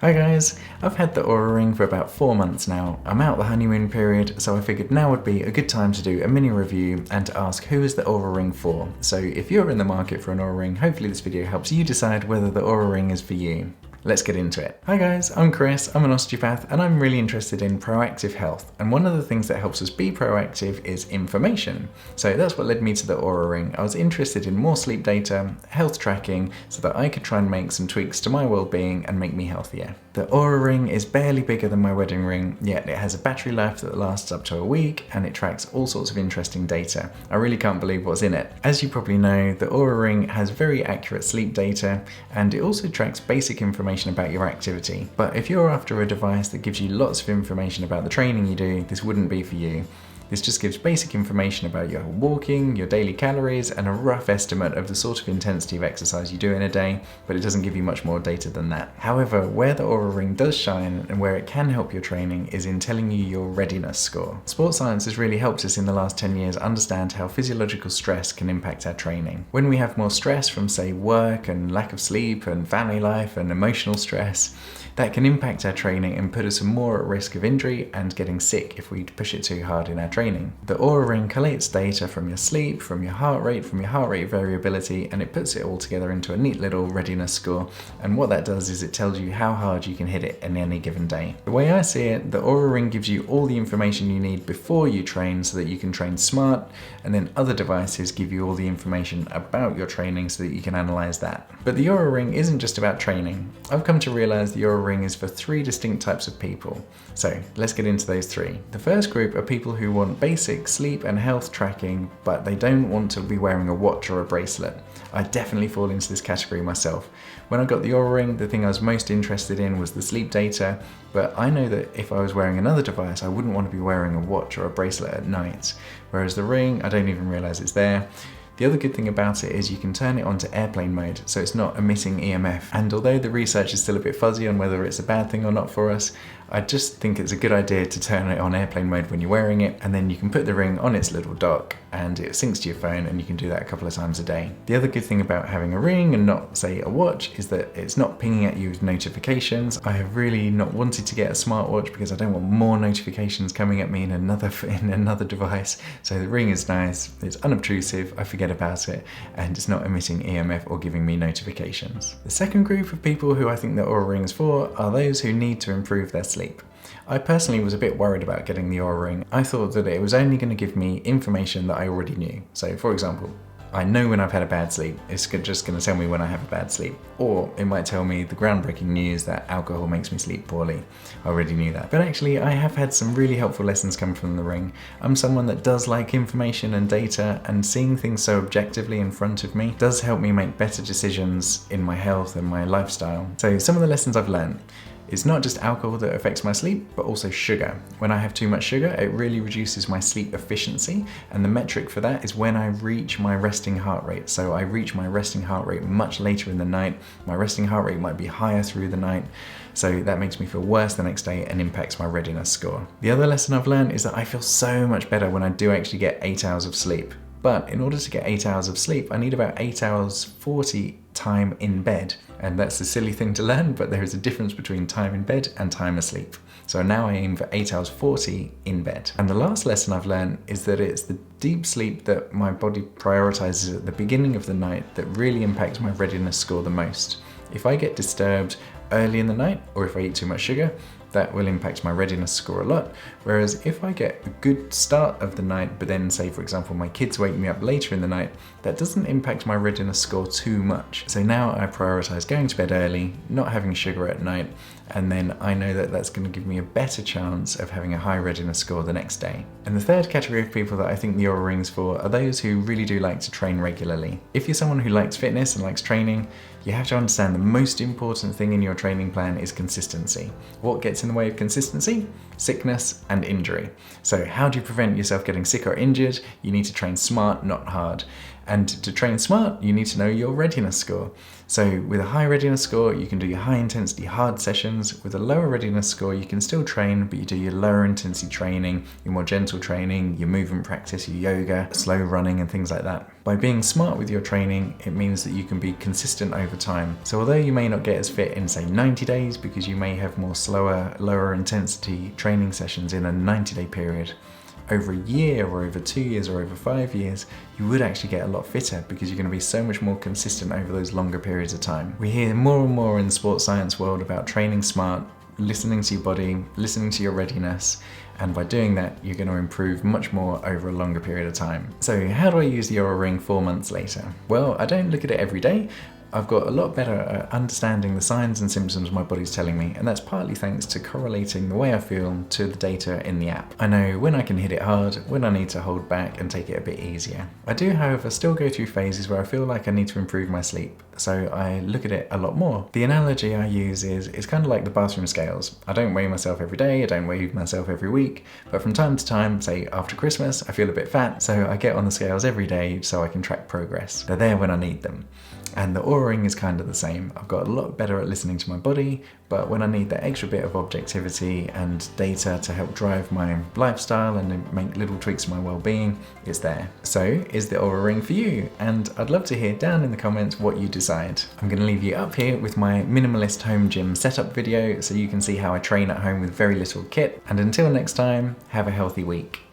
Hi guys, I've had the Oura Ring for about 4 months now. I'm out the honeymoon period, so I figured now would be a good time to do a mini review and to ask who is the Oura Ring for. So if you're in the market for an Oura Ring, hopefully this video helps you decide whether the Oura Ring is for you. Let's get into it. Hi guys, I'm Chris, I'm an osteopath and I'm really interested in proactive health. And one of the things that helps us be proactive is information. So that's what led me to the Oura Ring. I was interested in more sleep data, health tracking, so that I could try and make some tweaks to my well-being and make me healthier. The Oura Ring is barely bigger than my wedding ring, yet it has a battery life that lasts up to a week and it tracks all sorts of interesting data. I really can't believe what's in it. As you probably know, the Oura Ring has very accurate sleep data and it also tracks basic information about your activity. But if you're after a device that gives you lots of information about the training you do, this wouldn't be for you. This just gives basic information about your walking, your daily calories, and a rough estimate of the sort of intensity of exercise you do in a day, but it doesn't give you much more data than that. However, where the Oura Ring does shine and where it can help your training is in telling you your readiness score. Sports science has really helped us in the last 10 years understand how physiological stress can impact our training. When we have more stress from, say, work and lack of sleep and family life and emotional stress, that can impact our training and put us more at risk of injury and getting sick if we push it too hard in our training. The Oura Ring collates data from your sleep, from your heart rate variability, and it puts it all together into a neat little readiness score. And what that does is it tells you how hard you can hit it in any given day. The way I see it, the Oura Ring gives you all the information you need before you train so that you can train smart, and then other devices give you all the information about your training so that you can analyze that. But the Oura Ring isn't just about training. I've come to realize the Oura Ring is for 3 distinct types of people. So let's get into those 3. The first group are people who want basic sleep and health tracking, but they don't want to be wearing a watch or a bracelet. I definitely fall into this category myself. When I got the Oura Ring, the thing I was most interested in was the sleep data, but I know that if I was wearing another device, I wouldn't want to be wearing a watch or a bracelet at night. Whereas the ring, I don't even realize it's there. The other good thing about it is you can turn it onto airplane mode, so it's not emitting EMF. And although the research is still a bit fuzzy on whether it's a bad thing or not for us, I just think it's a good idea to turn it on airplane mode when you're wearing it, and then you can put the ring on its little dock and it syncs to your phone, and you can do that a couple of times a day. The other good thing about having a ring and not, say, a watch is that it's not pinging at you with notifications. I have really not wanted to get a smartwatch because I don't want more notifications coming at me in another device. So the ring is nice, it's unobtrusive, I forget about it, and it's not emitting EMF or giving me notifications. The second group of people who I think the Oura Ring is for are those who need to improve their sleep. I personally was a bit worried about getting the Oura Ring. I thought that it was only going to give me information that I already knew. So for example, I know when I've had a bad sleep. It's just going to tell me when I have a bad sleep. Or it might tell me the groundbreaking news that alcohol makes me sleep poorly. I already knew that. But actually, I have had some really helpful lessons come from the ring. I'm someone that does like information and data, and seeing things so objectively in front of me does help me make better decisions in my health and my lifestyle. So some of the lessons I've learned. It's not just alcohol that affects my sleep, but also sugar. When I have too much sugar, it really reduces my sleep efficiency, and the metric for that is when I reach my resting heart rate. So I reach my resting heart rate much later in the night. My resting heart rate might be higher through the night, so that makes me feel worse the next day and impacts my readiness score. The other lesson I've learned is that I feel so much better when I do actually get 8 hours of sleep. But in order to get 8 hours of sleep, I need about 8 hours 40 time in bed. And that's a silly thing to learn, but there is a difference between time in bed and time asleep. So now I aim for 8 hours 40 in bed. And the last lesson I've learned is that it's the deep sleep that my body prioritizes at the beginning of the night that really impacts my readiness score the most. If I get disturbed early in the night, or if I eat too much sugar, that will impact my readiness score a lot. Whereas if I get a good start of the night, but then say, for example, my kids wake me up later in the night, that doesn't impact my readiness score too much. So now I prioritize going to bed early, not having sugar at night, and then I know that that's going to give me a better chance of having a high readiness score the next day. And the third category of people that I think the Oura Ring's for are those who really do like to train regularly. If you're someone who likes fitness and likes training, you have to understand the most important thing in your training plan is consistency. What gets in the way of consistency? Sickness and injury. So how do you prevent yourself getting sick or injured? You need to train smart, not hard. And to train smart, you need to know your readiness score. So with a high readiness score, you can do your high intensity hard sessions. With a lower readiness score, you can still train, but you do your lower intensity training, your more gentle training, your movement practice, your yoga, slow running and things like that. By being smart with your training, it means that you can be consistent over time. So although you may not get as fit in say 90 days because you may have more slower, lower intensity training sessions in a 90-day period, over a year or over 2 years or over 5 years, you would actually get a lot fitter because you're going to be so much more consistent over those longer periods of time. We hear more and more in the sports science world about training smart, listening to your body, listening to your readiness, and by doing that, you're going to improve much more over a longer period of time. So how do I use the Oura Ring 4 months later? Well, I don't look at it every day. I've got a lot better at understanding the signs and symptoms my body's telling me, and that's partly thanks to correlating the way I feel to the data in the app. I know when I can hit it hard, when I need to hold back and take it a bit easier. I do, however, still go through phases where I feel like I need to improve my sleep, so I look at it a lot more. The analogy I use is it's kind of like the bathroom scales. I don't weigh myself every day, I don't weigh myself every week, but from time to time, say after Christmas, I feel a bit fat, so I get on the scales every day so I can track progress. They're there when I need them. And the Oura Ring is kind of the same. I've got a lot better at listening to my body, but when I need that extra bit of objectivity and data to help drive my lifestyle and make little tweaks to my well-being, it's there. So, is the Oura Ring for you? And I'd love to hear down in the comments what you decide. I'm going to leave you up here with my minimalist home gym setup video so you can see how I train at home with very little kit. And until next time, have a healthy week.